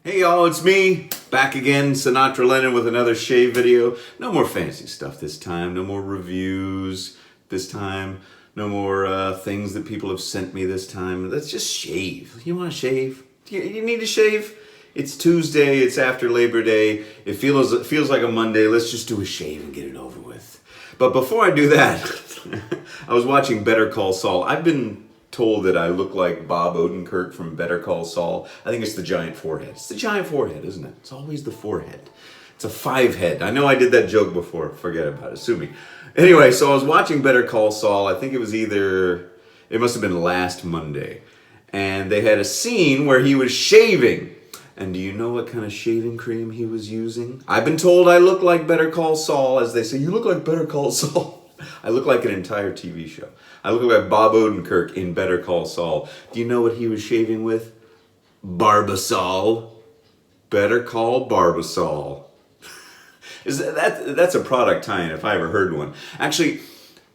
Hey y'all, it's me, back again, Sinatra Lennon with another shave video. No more fancy stuff this time, no more reviews this time, no more things that people have sent me this time. Let's just shave. You want to shave? You need to shave? It's Tuesday, it's after Labor Day, it feels like a Monday. Let's just do a shave and get it over with. But before I do that, I was watching Better Call Saul. I've been told that I look like Bob Odenkirk from Better Call Saul. I think it's the giant forehead. It's the giant forehead, isn't it? It's always the forehead. It's a 5 head. I know I did that joke before. Forget about it. Sue me. Anyway, so I was watching Better Call Saul. I think it must have been last Monday. And they had a scene where he was shaving. And do you know what kind of shaving cream he was using? I've been told I look like Better Call Saul. As they say, you look like Better Call Saul. I look like an entire TV show. I look like Bob Odenkirk in Better Call Saul. Do you know what he was shaving with? Barbasol. Better Call Barbasol. That's a product tie-in if I ever heard one. Actually,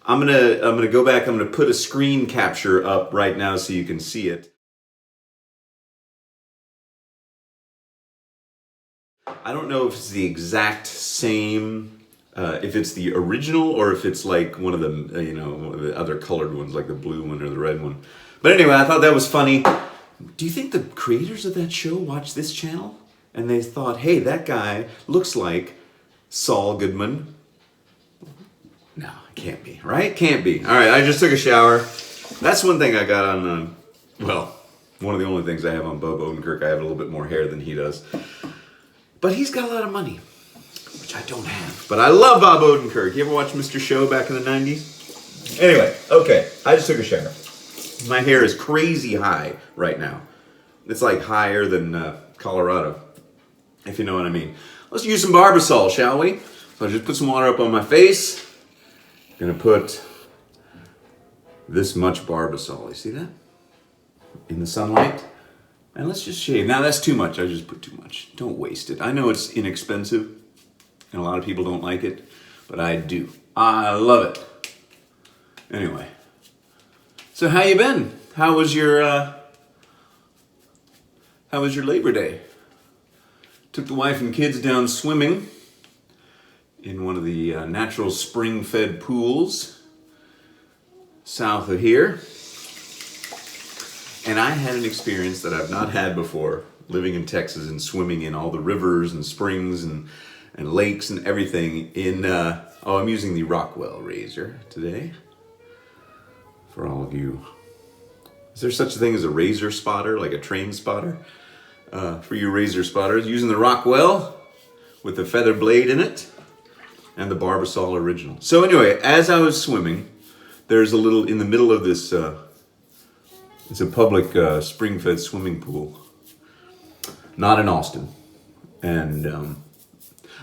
I'm gonna go back. I'm gonna put a screen capture up right now so you can see it. I don't know if it's the exact same. If it's the original or if it's like one of the, one of the other colored ones, like the blue one or the red one. But anyway, I thought that was funny. Do you think the creators of that show watched this channel? And they thought, hey, that guy looks like Saul Goodman. No, it can't be, right? Can't be. All right, I just took a shower. That's one thing I got on, one of the only things I have on Bob Odenkirk. I have a little bit more hair than he does. But he's got a lot of money, which I don't have. But I love Bob Odenkirk. You ever watch Mr. Show back in the 90s? Anyway, okay, I just took a shower. My hair is crazy high right now. It's like higher than Colorado, if you know what I mean. Let's use some Barbasol, shall we? So I just put some water up on my face. Gonna put this much Barbasol. You see that? In the sunlight. And let's just shave. Now that's too much. I just put too much. Don't waste it. I know it's inexpensive. And a lot of people don't like it, but I do. I love it. Anyway, so how you been? How was your Labor Day? Took the wife and kids down swimming in one of the natural spring-fed pools south of here, and I had an experience that I've not had before, living in Texas and swimming in all the rivers and springs and lakes and everything in, I'm using the Rockwell Razor today. For all of you. Is there such a thing as a razor spotter, like a train spotter? For you razor spotters, using the Rockwell with the feather blade in it and the Barbasol original. So anyway, as I was swimming, there's in the middle of this, it's a public spring-fed swimming pool. Not in Austin. And,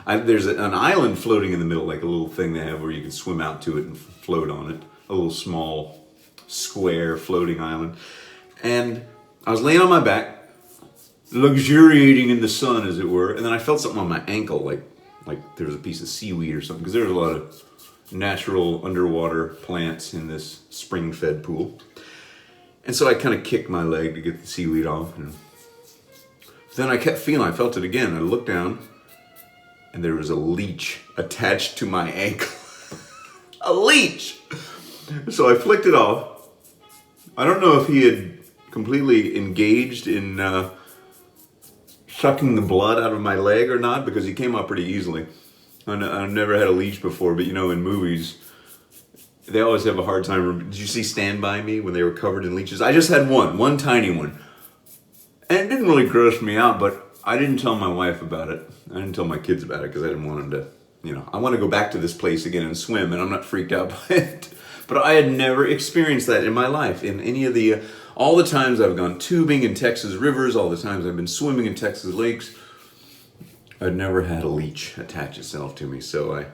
there's an island floating in the middle, like a little thing they have where you can swim out to it and float on it. A little small, square floating island. And I was laying on my back, luxuriating in the sun, as it were. And then I felt something on my ankle, like there was a piece of seaweed or something, because there's a lot of natural underwater plants in this spring-fed pool. And so I kind of kicked my leg to get the seaweed off. And then I felt it again. I looked down, and there was a leech attached to my ankle. A leech! So I flicked it off. I don't know if he had completely engaged in sucking the blood out of my leg or not, because he came up pretty easily. I've never had a leech before, but in movies, they always have a hard time. Did you see Stand By Me when they were covered in leeches? I just had one tiny one. And it didn't really gross me out, but I didn't tell my wife about it. I didn't tell my kids about it because I didn't want them to, I want to go back to this place again and swim, and I'm not freaked out by it. But I had never experienced that in my life. In any of all the times I've gone tubing in Texas rivers, all the times I've been swimming in Texas lakes, I'd never had a leech attach itself to me. So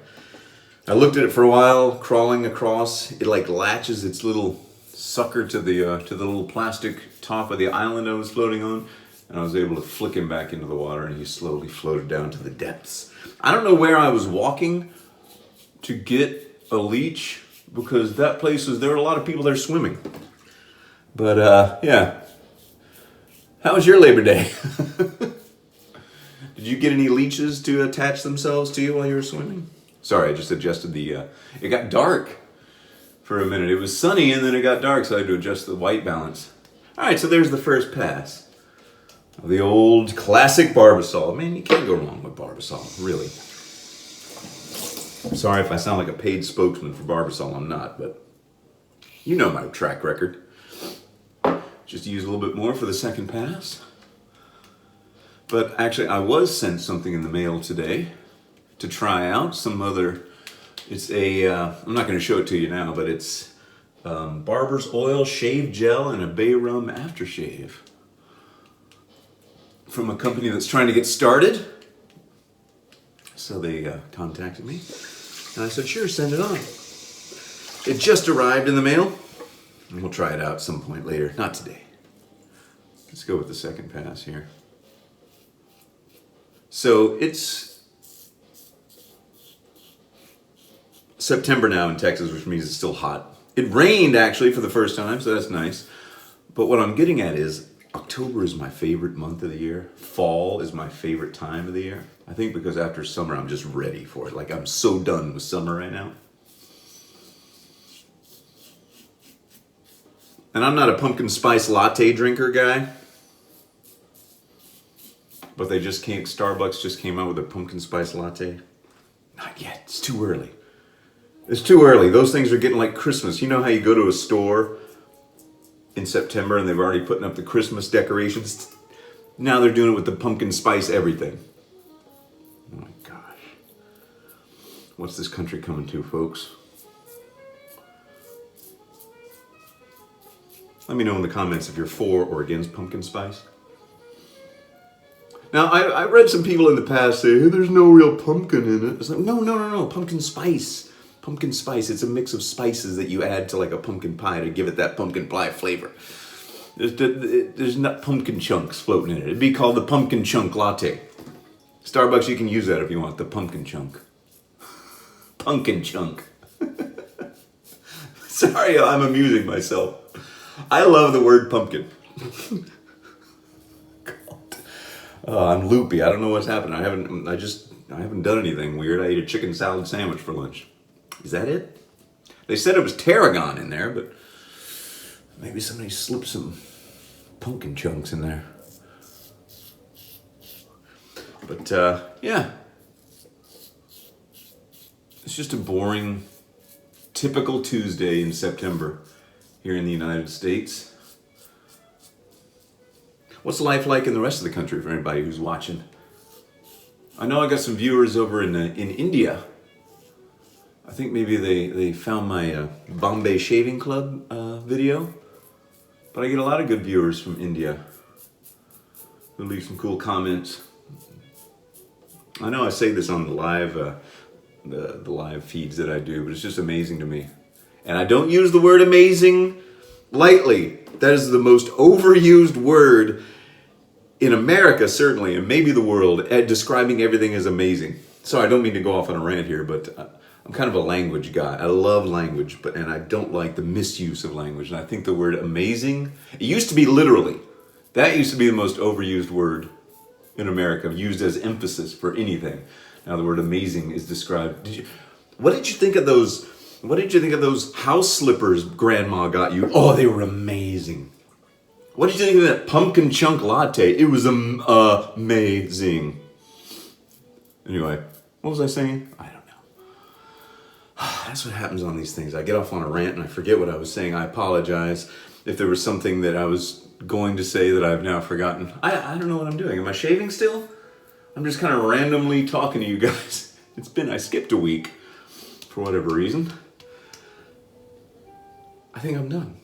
I looked at it for a while, crawling across. It like latches its little sucker to the little plastic top of the island I was floating on. And I was able to flick him back into the water, and he slowly floated down to the depths. I don't know where I was walking to get a leech, because that place there were a lot of people there swimming. But yeah. How was your Labor Day? Did you get any leeches to attach themselves to you while you were swimming? Sorry, I just adjusted the, it got dark for a minute. It was sunny and then it got dark, so I had to adjust the white balance. All right, so there's the first pass of the old classic Barbasol. Man, you can't go wrong with Barbasol, really. I'm sorry if I sound like a paid spokesman for Barbasol, I'm not, but you know my track record. Just use a little bit more for the second pass. But actually, I was sent something in the mail today to try out some other. It's a, I'm not going to show it to you now, but it's Barber's Oil Shave Gel and a Bay Rum Aftershave from a company that's trying to get started. So they contacted me, and I said, sure, send it on. It just arrived in the mail, and we'll try it out some point later. Not today. Let's go with the second pass here. So it's September now in Texas, which means it's still hot. It rained actually for the first time, so that's nice. But what I'm getting at is October is my favorite month of the year. Fall is my favorite time of the year. I think because after summer, I'm just ready for it. Like I'm so done with summer right now. And I'm not a pumpkin spice latte drinker guy. But they just came, Starbucks just came out with a pumpkin spice latte. Not yet, it's too early. It's too early. Those things are getting like Christmas. You know how you go to a store in September and they've already putting up the Christmas decorations? Now they're doing it with the pumpkin spice everything. Oh my gosh. What's this country coming to, folks? Let me know in the comments if you're for or against pumpkin spice. Now, I read some people in the past say, hey, there's no real pumpkin in it. It's like, no, pumpkin spice. Pumpkin spice, it's a mix of spices that you add to like a pumpkin pie to give it that pumpkin pie flavor. There's not pumpkin chunks floating in it. It'd be called the pumpkin chunk latte. Starbucks, you can use that if you want, the pumpkin chunk. Pumpkin chunk. Sorry, I'm amusing myself. I love the word pumpkin. I'm loopy. I don't know what's happened. I haven't done anything weird. I ate a chicken salad sandwich for lunch. Is that it? They said it was tarragon in there, but maybe somebody slipped some pumpkin chunks in there. But yeah, it's just a boring, typical Tuesday in September here in the United States. What's life like in the rest of the country for anybody who's watching? I know I got some viewers over in India. I think maybe they found my Bombay Shaving Club video. But I get a lot of good viewers from India who leave some cool comments. I know I say this on the live the live feeds that I do, but it's just amazing to me. And I don't use the word amazing lightly. That is the most overused word in America, certainly, and maybe the world, at describing everything as amazing. So I don't mean to go off on a rant here, but I'm kind of a language guy. I love language, and I don't like the misuse of language. And I think the word amazing, it used to be literally. That used to be the most overused word in America, used as emphasis for anything. Now the word amazing is described. What did you think of those? What did you think of those house slippers Grandma got you? Oh, they were amazing. What did you think of that pumpkin chunk latte? It was amazing. Anyway, what was I saying? I don't know. That's what happens on these things. I get off on a rant and I forget what I was saying. I apologize if there was something that I was going to say that I've now forgotten. I don't know what I'm doing. Am I shaving still? I'm just kind of randomly talking to you guys. I skipped a week for whatever reason. I think I'm done.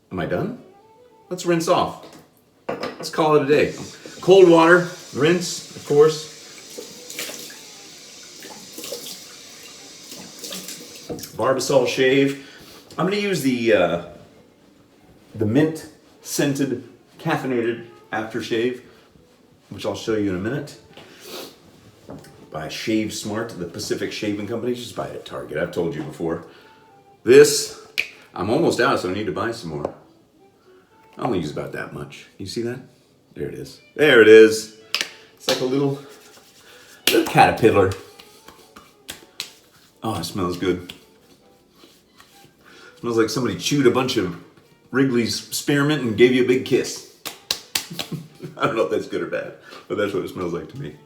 Am I done? Let's rinse off. Let's call it a day. Cold water, rinse, of course. Barbasol shave. I'm going to use the mint scented caffeinated aftershave, which I'll show you in a minute. By Shave Smart, the Pacific Shaving Company. Just buy it at Target. I've told you before. This, I'm almost out, so I need to buy some more. I only use about that much. You see that? There it is. There it is. It's like a little Little caterpillar. Oh, it smells good. Smells like somebody chewed a bunch of Wrigley's spearmint and gave you a big kiss. I don't know if that's good or bad, but that's what it smells like to me.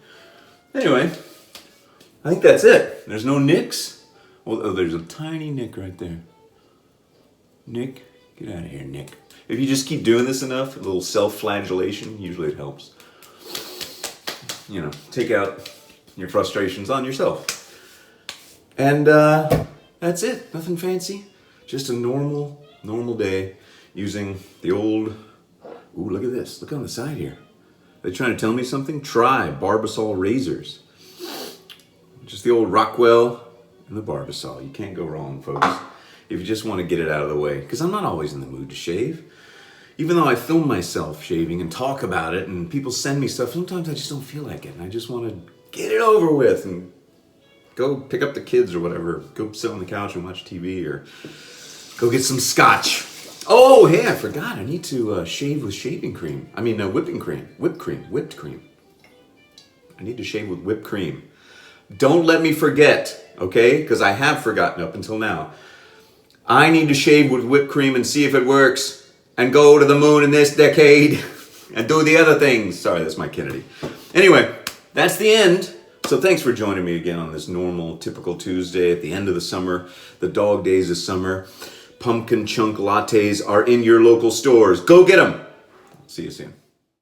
Anyway, I think that's it. There's no nicks. Well, oh, there's a tiny nick right there. Nick, get out of here, Nick. If you just keep doing this enough, a little self-flagellation, usually it helps. You know, take out your frustrations on yourself. And that's it. Nothing fancy. Just a normal day using the old... Ooh, look at this. Look on the side here. They trying to tell me something? Try Barbasol razors. Just the old Rockwell and the Barbasol. You can't go wrong, folks. If you just want to get it out of the way. Because I'm not always in the mood to shave. Even though I film myself shaving and talk about it and people send me stuff, sometimes I just don't feel like it. And I just want to get it over with and go pick up the kids or whatever. Go sit on the couch and watch TV or go get some scotch. Oh, hey, I forgot. I need to shave with shaving cream. I mean, whipping cream. Whipped cream. I need to shave with whipped cream. Don't let me forget, okay? Because I have forgotten up until now. I need to shave with whipped cream and see if it works and go to the moon in this decade and do the other things. Sorry, that's my Kennedy. Anyway, that's the end. So thanks for joining me again on this normal, typical Tuesday at the end of the summer, the dog days of summer. Pumpkin chunk lattes are in your local stores. Go get them. See you soon.